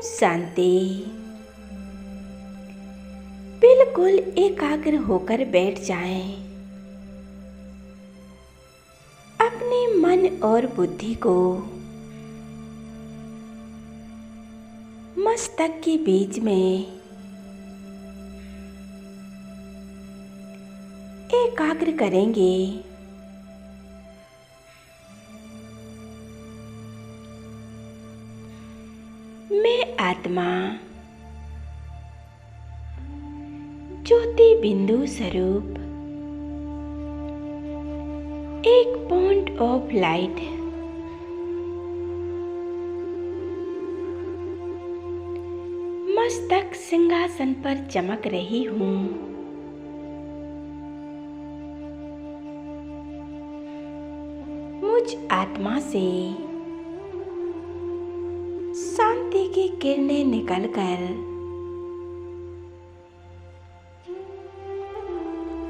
शांति। बिल्कुल एकाग्र होकर बैठ जाएं। अपने मन और बुद्धि को मस्तक के बीच में एकाग्र करेंगे। मैं आत्मा ज्योति बिंदु स्वरूप एक पॉइंट ऑफ लाइट मस्तक सिंहासन पर चमक रही हूँ। मुझ आत्मा से शांति की किरणें निकलकर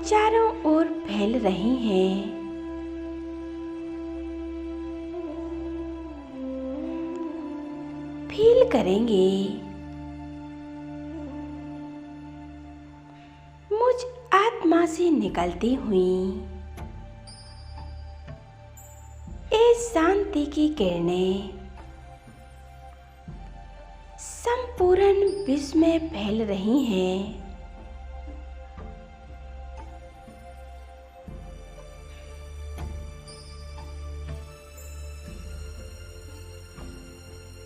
चारों ओर फैल रही हैं। फील करेंगे मुझ आत्मा से निकलती हुई ये शांति की किरणें संपूर्ण विश्व में फैल रही हैं।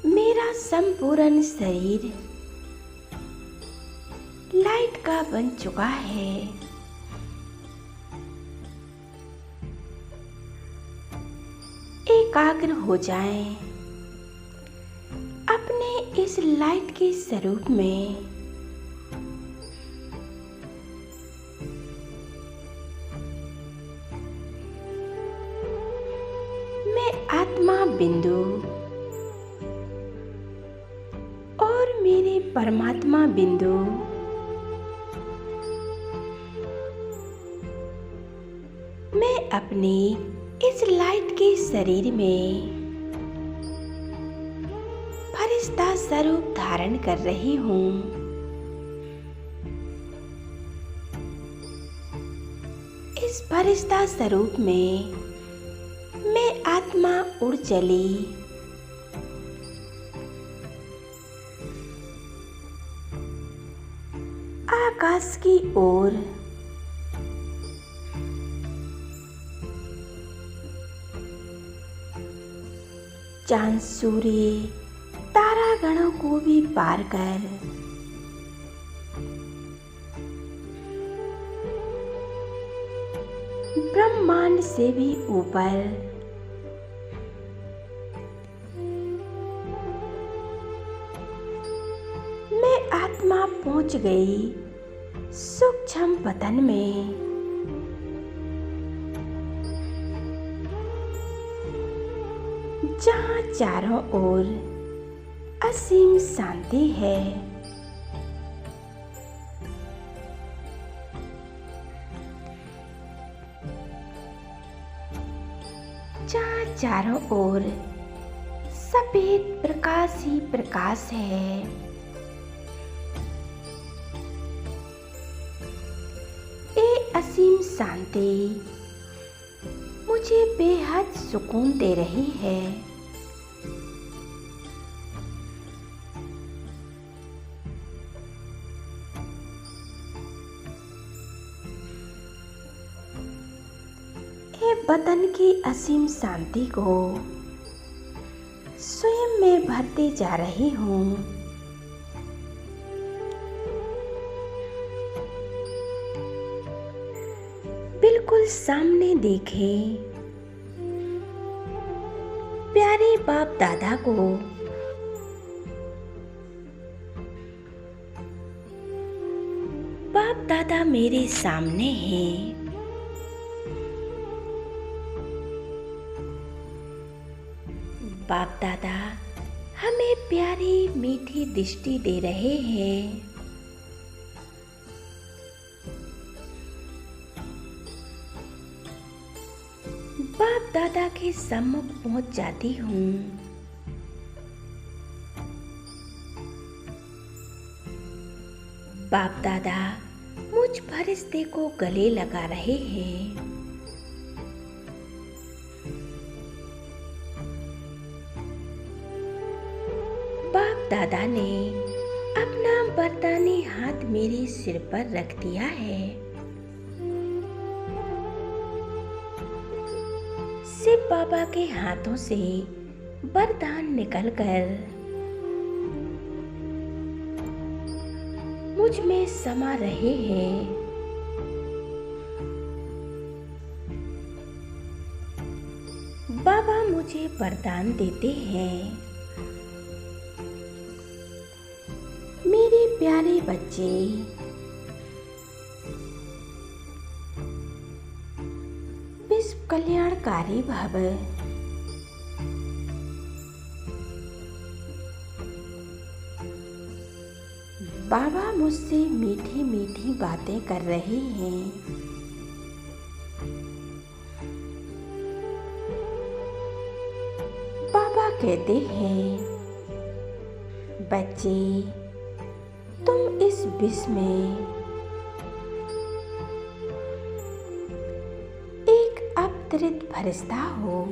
मेरा संपूर्ण शरीर लाइट का बन चुका है। एकाग्र हो जाएं अपने इस लाइट के स्वरूप में। मैं आत्मा बिंदु और मेरे परमात्मा बिंदु मैं अपनी इस लाइट के शरीर में फरिश्ता स्वरूप धारण कर रही हूँ। इस फरिश्ता स्वरूप में मैं आत्मा उड़ चली। आकाश की ओर चांद सूर्य तारागणों को भी पार कर ब्रह्मांड से भी ऊपर मैं आत्मा पहुंच गई सूक्ष्म पतन में। जहाँ चारों ओर असीम शांति है। जहाँ चारों ओर सफेद प्रकाश ही प्रकाश है। ये असीम शांति मुझे बेहद सुकून दे रही है। ये बदन की असीम शांति को स्वयं में भरते जा रही हूँ। बिल्कुल सामने देखें प्यारे बाप दादा को। बाप दादा मेरे सामने हैं। बाप दादा हमें प्यारी मीठी दृष्टि दे रहे हैं। बाप दादा के सम्मुख पहुंच जाती हूँ। बाप दादा मुझ फरिश्ते को गले लगा रहे हैं। बाप दादा ने अपना वरदानी हाथ मेरे सिर पर रख दिया है। शिव बाबा के हाथों से वरदान निकलकर मुझ में समा रहे हैं। बाबा मुझे वरदान देते हैं। मेरे प्यारे बच्चे, विश्व कल्याणकारी भव। बाबा मुझसे मीठी मीठी बातें कर रहे हैं। बाबा कहते हैं, बच्चे तुम इस विश्व में एक अवतरित फरिश्ता हो।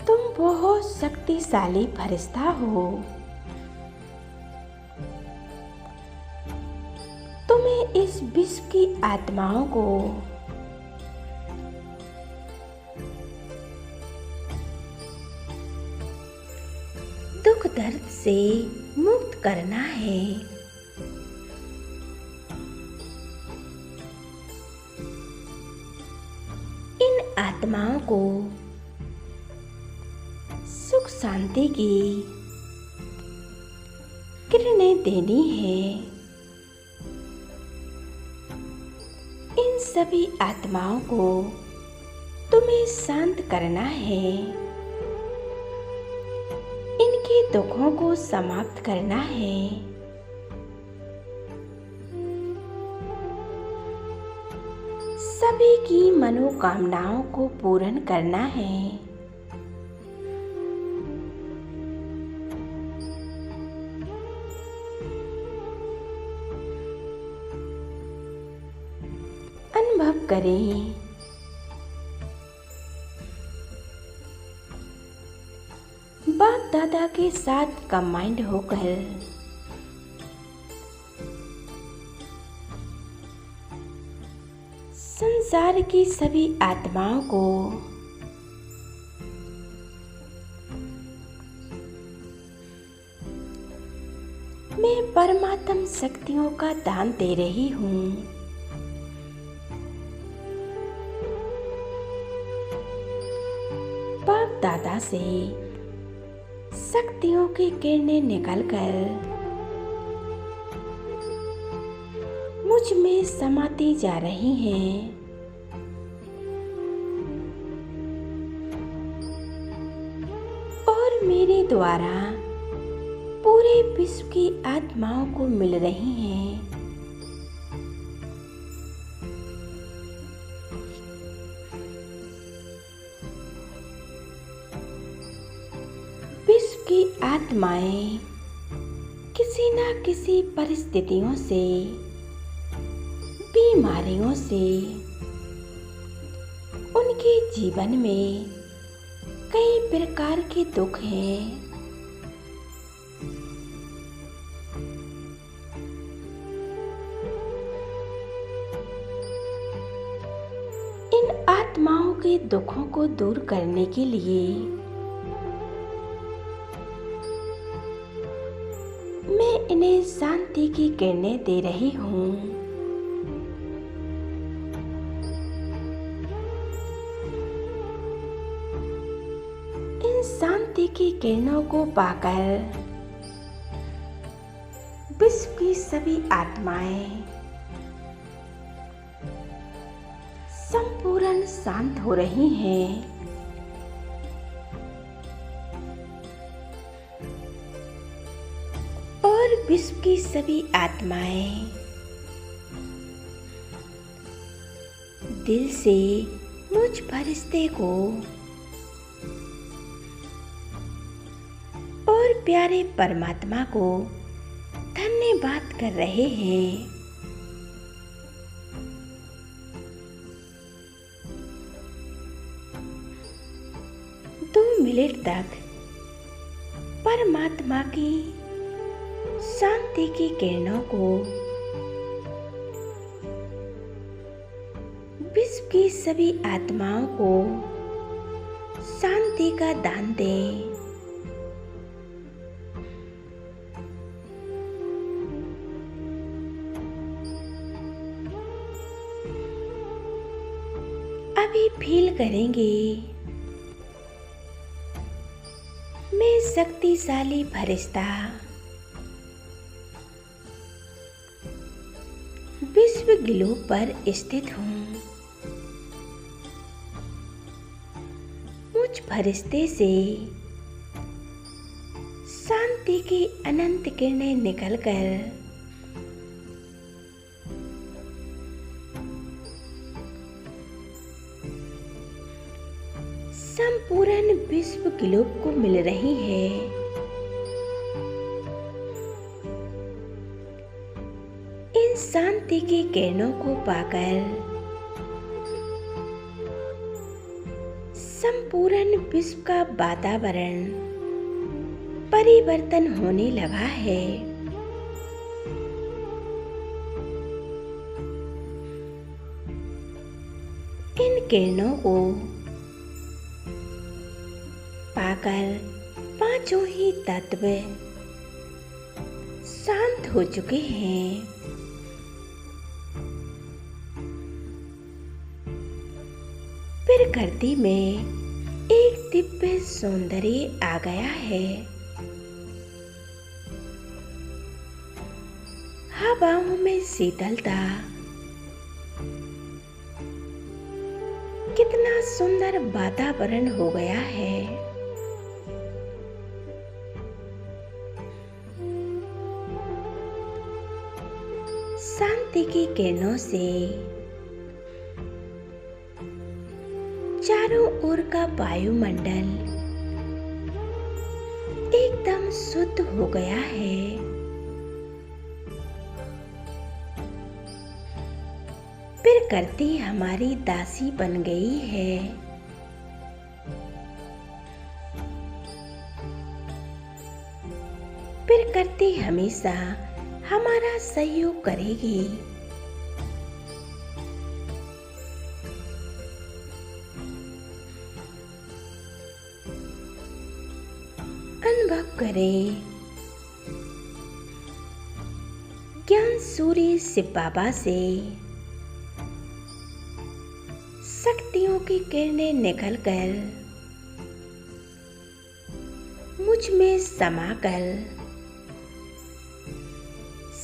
तुम बहुत शक्तिशाली फरिश्ता हो। तुम्हें इस विश्व की आत्माओं को दुख दर्द से मुक्त करना है। इन आत्माओं को सुख शांति की किरणें देनी है। इन सभी आत्माओं को तुम्हें शांत करना है। इनके दुखों को समाप्त करना है। सभी की मनोकामनाओं को पूर्ण करना है। अनुभव करें, बाप दादा के साथ कंबाइंड होकर संसार की सभी आत्माओं को मैं परमात्म शक्तियों का दान दे रही हूँ। बाप दादा से शक्तियों की किरणें निकलकर मुझ में समाती जा रही हैं। और मेरे द्वारा पूरे विश्व की आत्माओं को मिल रही हैं। विश्व की आत्माएं किसी न किसी परिस्थितियों से, बीमारियों से, उनके जीवन में कई प्रकार के दुख हैं। इन आत्माओं के दुखों को दूर करने के लिए मैं इन्हें शांति की किरणें दे रही हूँ। इन शांति की किरणों को पाकर विश्व की सभी आत्माएं संपूर्ण शांत हो रही हैं। और विश्व की सभी आत्माएं दिल से मुझ फरिश्ते को और प्यारे परमात्मा को धन्यवाद कर रहे हैं। 2 मिनट तक परमात्मा की शांति की किरणों को विश्व की सभी आत्माओं को शांति का दान दें। अभी फील करेंगे, मैं शक्तिशाली फरिश्ता विश्व ग्लोब पर स्थित हूँ। मुझ फरिश्ते से शांति की अनंत किरणें निकलकर संपूर्ण विश्व ग्लोब को मिल रही है। इन शांति की किरणों को पाकर संपूर्ण विश्व का वातावरण परिवर्तन होने लगा है। इन किरणों को पाकर पांचों ही तत्व शांत हो चुके हैं। प्रकृति में एक दिव्य सौंदर्य आ गया है। हवाओं में शीतलता, कितना सुंदर वातावरण हो गया है। शांति की किरणों से चारों ओर का वायुमंडल एकदम शुद्ध हो गया है। प्रकृति हमारी दासी बन गई है। प्रकृति हमेशा हमारा सहयोग करेगी। अनुभव करें, ज्ञान सूर्य शिव बाबा से शक्तियों की किरणें निकलकर मुझ में समाकर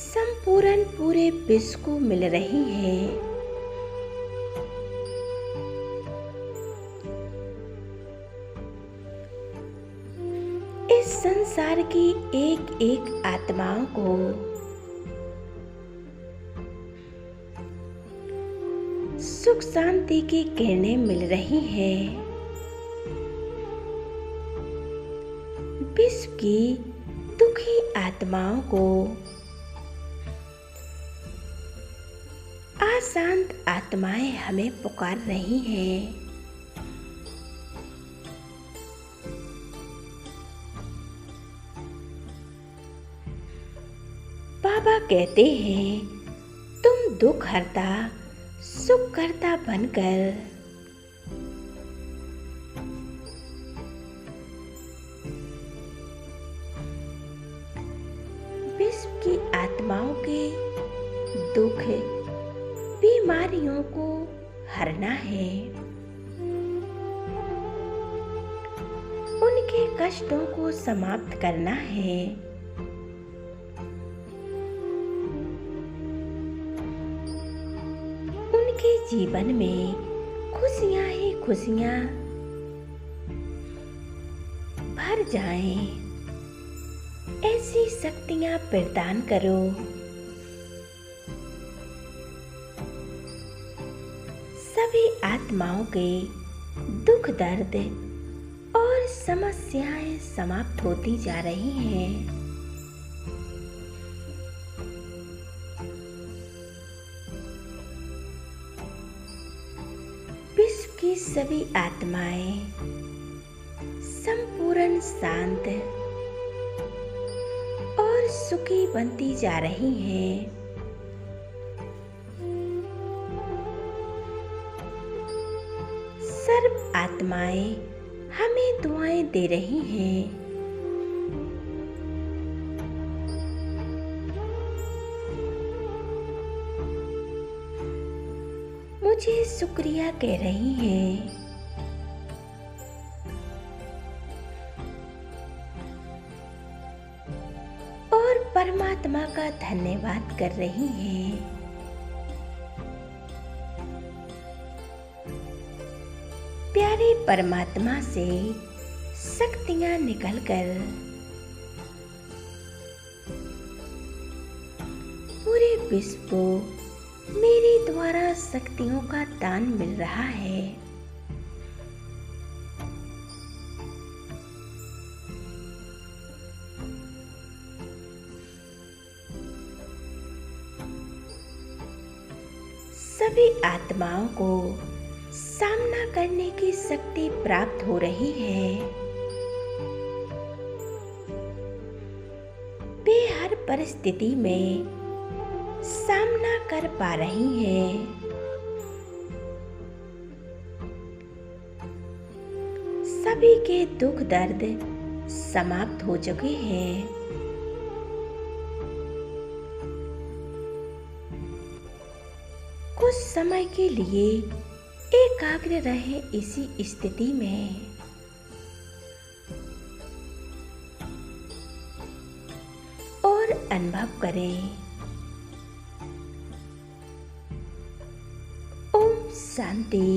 संपूर्ण पूरे विश्व को मिल रही है। इस संसार की एक एक आत्माओं को सुख शांति की किरणें मिल रही हैं। विश्व की दुखी आत्माओं को अशांत आत्माएं हमें पुकार रही हैं। बाबा कहते हैं, तुम दुख हरता सुख करता बनकर विश्व की आत्माओं के दुख बीमारियों को हरना है, उनके कष्टों को समाप्त करना है। उनके जीवन में खुशियां ही खुशियां भर जाएं, ऐसी शक्तियां प्रदान करो। सभी आत्माओं के दुख दर्द और समस्याएं समाप्त होती जा रही हैं। विश्व की सभी आत्माएं संपूर्ण शांत और सुखी बनती जा रही हैं। सर्व आत्माएं हमें दुआएं दे रही हैं। मुझे शुक्रिया कह रही हैं। और परमात्मा का धन्यवाद कर रही हैं। प्यारे परमात्मा से शक्तियां निकलकर पूरे विश्व को मेरे द्वारा शक्तियों का दान मिल रहा है। सभी आत्माओं को सामना करने की शक्ति प्राप्त हो रही है। वे हर परिस्थिति में सामना कर पा रही हैं। सभी के दुख दर्द समाप्त हो चुके हैं। कुछ समय के लिए एकाग्र रहे इसी स्थिति में। और अनुभव करें। ओम शांति।